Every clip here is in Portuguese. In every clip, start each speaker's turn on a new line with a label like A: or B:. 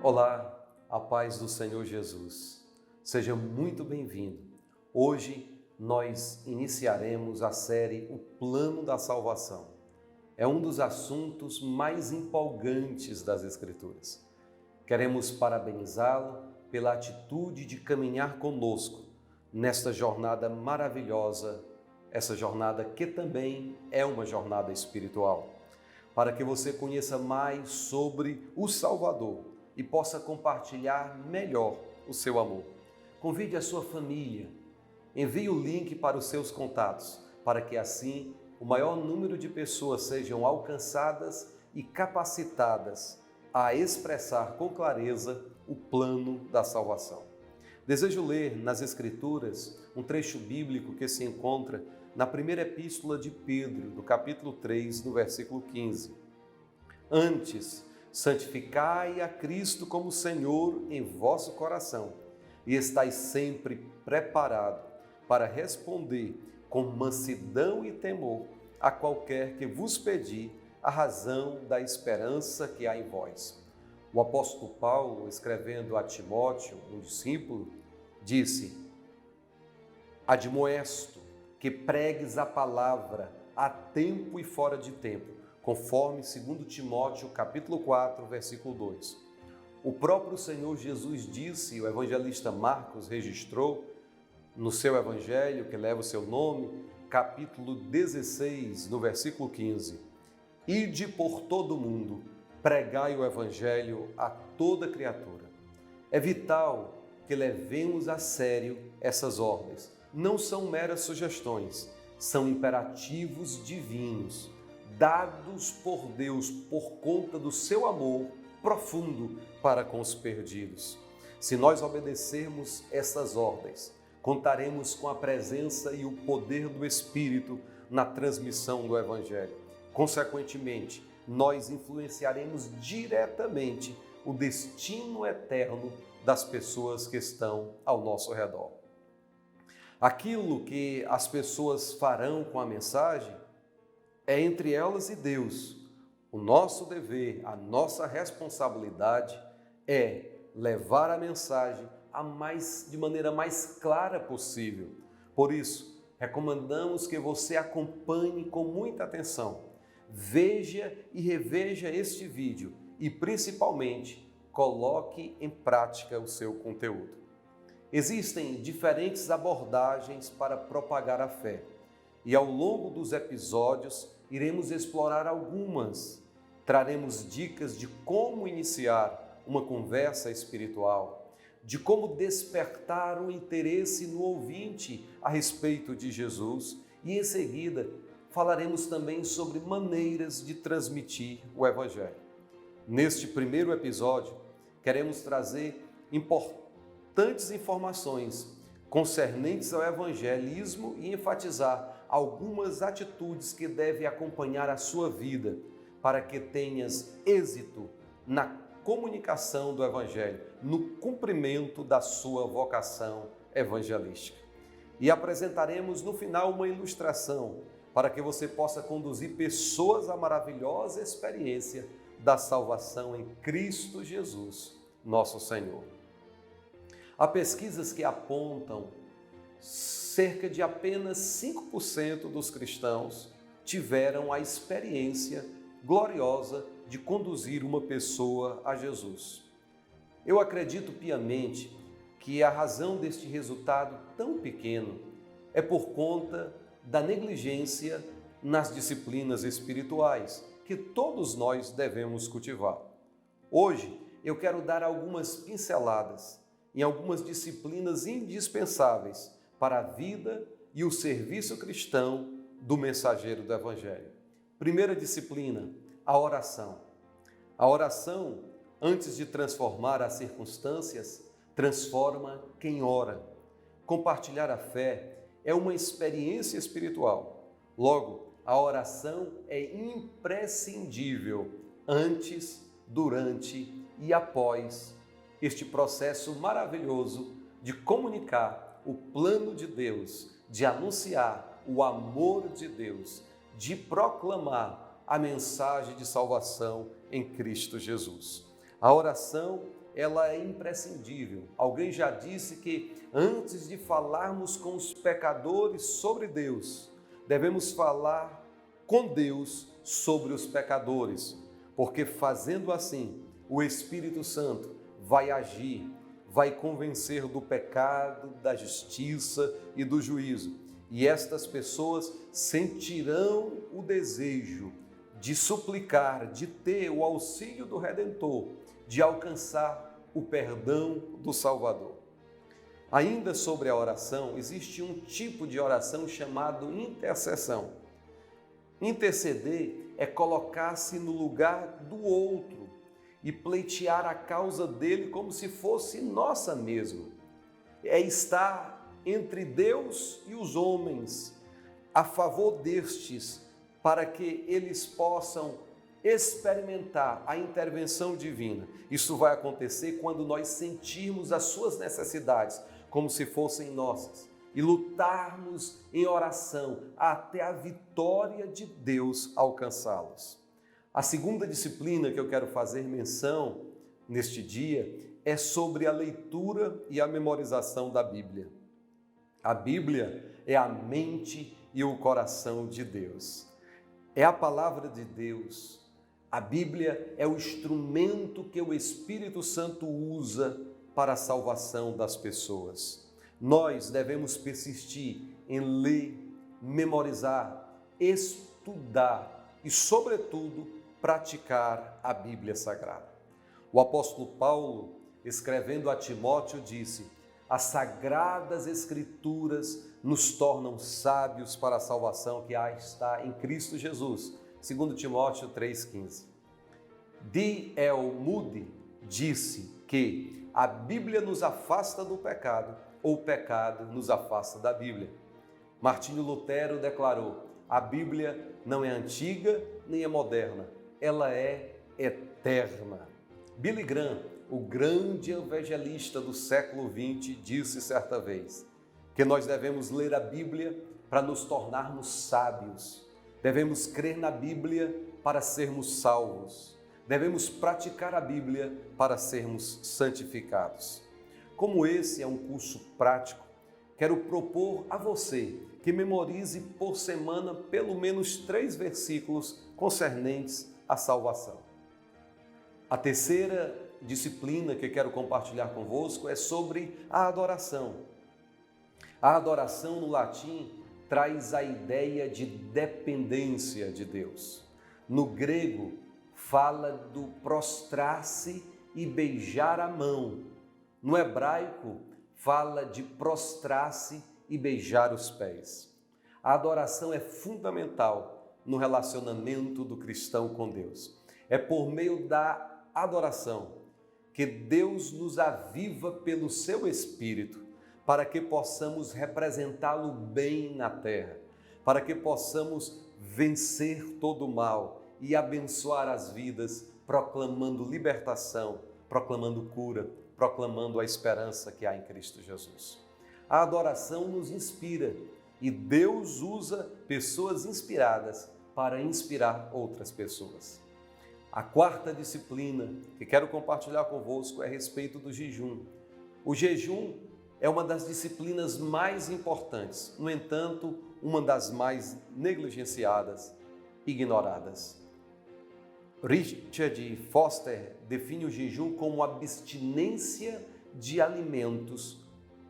A: Olá, a paz do Senhor Jesus. Seja muito bem-vindo. Hoje nós iniciaremos a série O Plano da Salvação. É um dos assuntos mais empolgantes das Escrituras. Queremos parabenizá-lo pela atitude de caminhar conosco nesta jornada maravilhosa, essa jornada que também é uma jornada espiritual, para que você conheça mais sobre o Salvador e possa compartilhar melhor o seu amor. Convide a sua família, envie o link para os seus contatos, para que assim o maior número de pessoas sejam alcançadas e capacitadas a expressar com clareza o plano da salvação. Desejo ler nas Escrituras um trecho bíblico que se encontra na primeira epístola de Pedro, no capítulo 3, no versículo 15. Antes, santificai a Cristo como Senhor em vosso coração e estais sempre preparado para responder com mansidão e temor a qualquer que vos pedir a razão da esperança que há em vós. O apóstolo Paulo, escrevendo a Timóteo, um discípulo, disse: admoesto que pregues a palavra a tempo e fora de tempo, conforme 2 Timóteo, capítulo 4, versículo 2. O próprio Senhor Jesus disse, o evangelista Marcos registrou no seu evangelho, que leva o seu nome, capítulo 16, no versículo 15. Ide por todo o mundo, pregai o evangelho a toda criatura. É vital que levemos a sério essas ordens. Não são meras sugestões, são imperativos divinos, dados por Deus por conta do seu amor profundo para com os perdidos. Se nós obedecermos essas ordens, contaremos com a presença e o poder do Espírito na transmissão do Evangelho. Consequentemente, nós influenciaremos diretamente o destino eterno das pessoas que estão ao nosso redor. Aquilo que as pessoas farão com a mensagem é entre elas e Deus. O nosso dever, a nossa responsabilidade é levar a mensagem de maneira mais clara possível. Por isso, recomendamos que você acompanhe com muita atenção, veja e reveja este vídeo e, principalmente, coloque em prática o seu conteúdo. Existem diferentes abordagens para propagar a fé e, ao longo dos episódios, iremos explorar algumas. Traremos dicas de como iniciar uma conversa espiritual, de como despertar o interesse no ouvinte a respeito de Jesus e, em seguida, falaremos também sobre maneiras de transmitir o Evangelho. Neste primeiro episódio, queremos trazer importantes informações concernentes ao evangelismo e enfatizar algumas atitudes que devem acompanhar a sua vida para que tenhas êxito na comunicação do Evangelho, no cumprimento da sua vocação evangelística. E apresentaremos no final uma ilustração para que você possa conduzir pessoas à maravilhosa experiência da salvação em Cristo Jesus, nosso Senhor. Há pesquisas que apontam cerca de apenas 5% dos cristãos tiveram a experiência gloriosa de conduzir uma pessoa a Jesus. Eu acredito piamente que a razão deste resultado tão pequeno é por conta da negligência nas disciplinas espirituais que todos nós devemos cultivar. Hoje eu quero dar algumas pinceladas em algumas disciplinas indispensáveis para a vida e o serviço cristão do mensageiro do Evangelho. Primeira disciplina, a oração. A oração, antes de transformar as circunstâncias, transforma quem ora. Compartilhar a fé é uma experiência espiritual. Logo, a oração é imprescindível antes, durante e após este processo maravilhoso de comunicar o plano de Deus, de anunciar o amor de Deus, de proclamar a mensagem de salvação em Cristo Jesus. A oração ela é imprescindível. Alguém já disse que antes de falarmos com os pecadores sobre Deus, devemos falar com Deus sobre os pecadores, porque fazendo assim, o Espírito Santo vai agir, vai convencer do pecado, da justiça e do juízo. E estas pessoas sentirão o desejo de suplicar, de ter o auxílio do Redentor, de alcançar o perdão do Salvador. Ainda sobre a oração, existe um tipo de oração chamado intercessão. Interceder é colocar-se no lugar do outro e pleitear a causa dele como se fosse nossa mesmo. É estar entre Deus e os homens, a favor destes, para que eles possam experimentar a intervenção divina. Isso vai acontecer quando nós sentirmos as suas necessidades como se fossem nossas e lutarmos em oração até a vitória de Deus alcançá-los. A segunda disciplina que eu quero fazer menção neste dia é sobre a leitura e a memorização da Bíblia. A Bíblia é a mente e o coração de Deus. É a palavra de Deus. A Bíblia é o instrumento que o Espírito Santo usa para a salvação das pessoas. Nós devemos persistir em ler, memorizar, estudar e, sobretudo, praticar a Bíblia Sagrada. O apóstolo Paulo, escrevendo a Timóteo, disse: as sagradas Escrituras nos tornam sábios para a salvação que está em Cristo Jesus. 2 Timóteo 3,15. D.L. Moody disse que a Bíblia nos afasta do pecado, ou o pecado nos afasta da Bíblia. Martinho Lutero declarou: a Bíblia não é antiga nem é moderna, ela é eterna. Billy Graham, o grande evangelista do século XX, disse certa vez que nós devemos ler a Bíblia para nos tornarmos sábios, devemos crer na Bíblia para sermos salvos, devemos praticar a Bíblia para sermos santificados. Como esse é um curso prático, quero propor a você que memorize por semana pelo menos 3 versículos concernentes à salvação. A terceira disciplina que quero compartilhar convosco é sobre a adoração. A adoração no latim traz a ideia de dependência de Deus. No grego, fala do prostrar-se e beijar a mão. No hebraico, fala de prostrar-se e beijar os pés. A adoração é fundamental no relacionamento do cristão com Deus. É por meio da adoração que Deus nos aviva pelo seu Espírito para que possamos representá-lo bem na terra, para que possamos vencer todo o mal e abençoar as vidas, proclamando libertação, proclamando cura, proclamando a esperança que há em Cristo Jesus. A adoração nos inspira e Deus usa pessoas inspiradas para inspirar outras pessoas. A quarta disciplina que quero compartilhar convosco é a respeito do jejum. O jejum é uma das disciplinas mais importantes, no entanto, uma das mais negligenciadas, ignoradas. Richard Foster define o jejum como abstinência de alimentos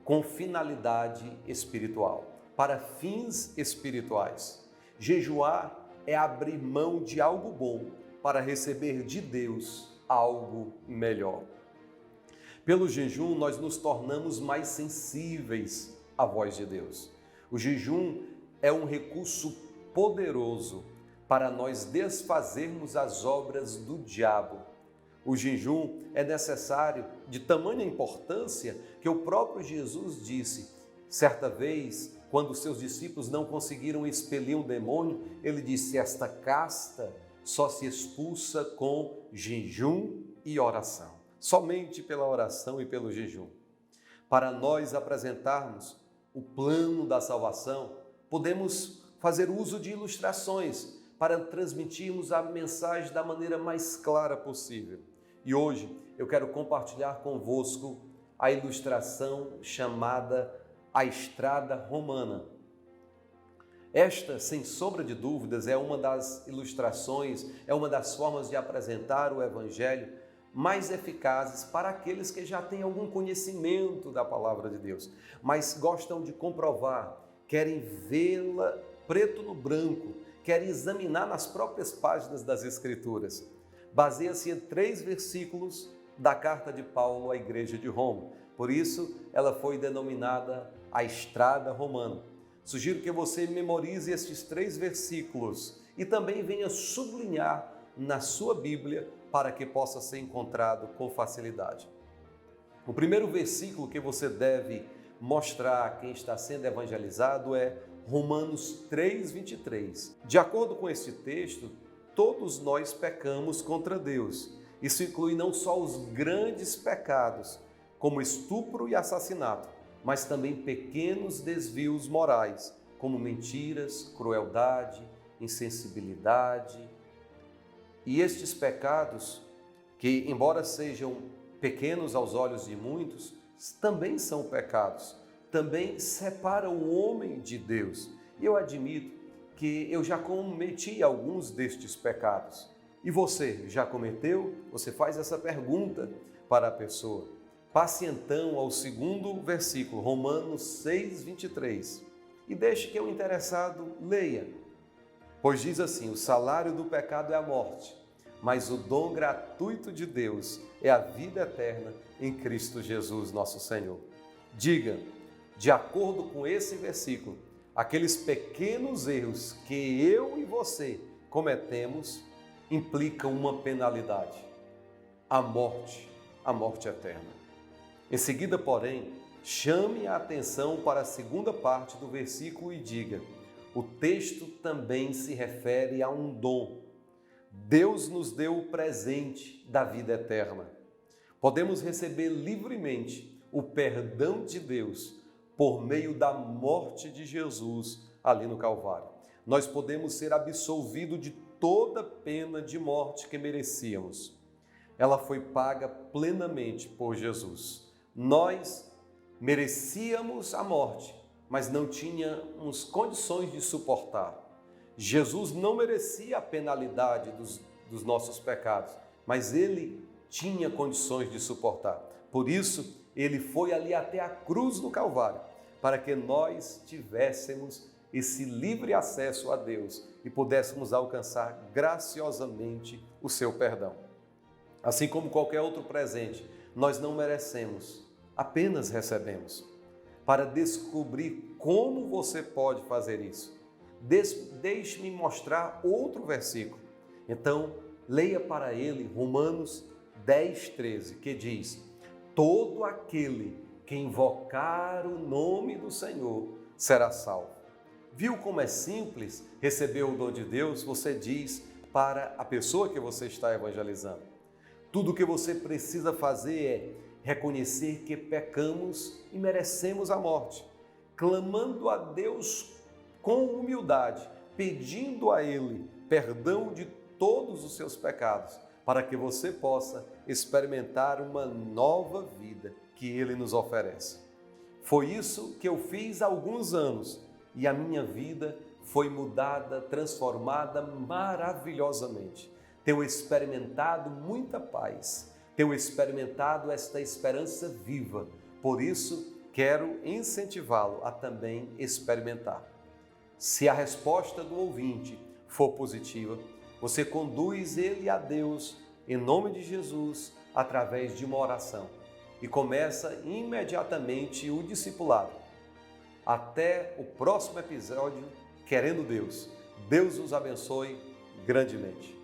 A: com finalidade espiritual, para fins espirituais. Jejuar é abrir mão de algo bom para receber de Deus algo melhor. Pelo jejum, nós nos tornamos mais sensíveis à voz de Deus. O jejum é um recurso poderoso para nós desfazermos as obras do diabo. O jejum é necessário de tamanha importância que o próprio Jesus disse, certa vez, quando seus discípulos não conseguiram expelir um demônio, ele disse: esta casta só se expulsa com jejum e oração. Somente pela oração e pelo jejum. Para nós apresentarmos o plano da salvação, podemos fazer uso de ilustrações para transmitirmos a mensagem da maneira mais clara possível. E hoje eu quero compartilhar convosco a ilustração chamada A Estrada Romana. Esta, sem sombra de dúvidas, é uma das ilustrações, é uma das formas de apresentar o Evangelho mais eficazes para aqueles que já têm algum conhecimento da palavra de Deus, mas gostam de comprovar, querem vê-la preto no branco, querem examinar nas próprias páginas das Escrituras. Baseia-se em 3 versículos da carta de Paulo à igreja de Roma. Por isso, ela foi denominada a Estrada Romana. Sugiro que você memorize estes 3 versículos e também venha sublinhar na sua Bíblia para que possa ser encontrado com facilidade. O primeiro versículo que você deve mostrar a quem está sendo evangelizado é Romanos 3:23. De acordo com este texto, todos nós pecamos contra Deus. Isso inclui não só os grandes pecados, como estupro e assassinato, mas também pequenos desvios morais, como mentiras, crueldade, insensibilidade. E estes pecados, que embora sejam pequenos aos olhos de muitos, também são pecados, também separam o homem de Deus. E eu admito que eu já cometi alguns destes pecados. E você já cometeu? Você faz essa pergunta para a pessoa. Passe então ao segundo versículo, Romanos 6:23, e deixe que o interessado leia. Pois diz assim: o salário do pecado é a morte, mas o dom gratuito de Deus é a vida eterna em Cristo Jesus, nosso Senhor. Diga, de acordo com esse versículo, aqueles pequenos erros que eu e você cometemos implicam uma penalidade, a morte eterna. Em seguida, porém, chame a atenção para a segunda parte do versículo e diga: o texto também se refere a um dom. Deus nos deu o presente da vida eterna. Podemos receber livremente o perdão de Deus por meio da morte de Jesus ali no Calvário. Nós podemos ser absolvidos de toda pena de morte que merecíamos. Ela foi paga plenamente por Jesus. Nós merecíamos a morte, mas não tínhamos condições de suportar. Jesus não merecia a penalidade dos nossos pecados, mas Ele tinha condições de suportar. Por isso, Ele foi ali até a cruz do Calvário, para que nós tivéssemos esse livre acesso a Deus e pudéssemos alcançar graciosamente o seu perdão. Assim como qualquer outro presente, nós não merecemos, apenas recebemos. Para descobrir como você pode fazer isso, deixe-me mostrar outro versículo. Então, leia para ele Romanos 10:13, que diz: todo aquele que invocar o nome do Senhor será salvo. Viu como é simples receber o dom de Deus? Você diz para a pessoa que você está evangelizando. Tudo o que você precisa fazer é reconhecer que pecamos e merecemos a morte, clamando a Deus com humildade, pedindo a Ele perdão de todos os seus pecados, para que você possa experimentar uma nova vida que Ele nos oferece. Foi isso que eu fiz há alguns anos e a minha vida foi mudada, transformada maravilhosamente. Tenho experimentado muita paz, tenho experimentado esta esperança viva. Por isso, quero incentivá-lo a também experimentar. Se a resposta do ouvinte for positiva, você conduz ele a Deus, em nome de Jesus, através de uma oração. E começa imediatamente o discipulado. Até o próximo episódio, querendo Deus. Deus os abençoe grandemente.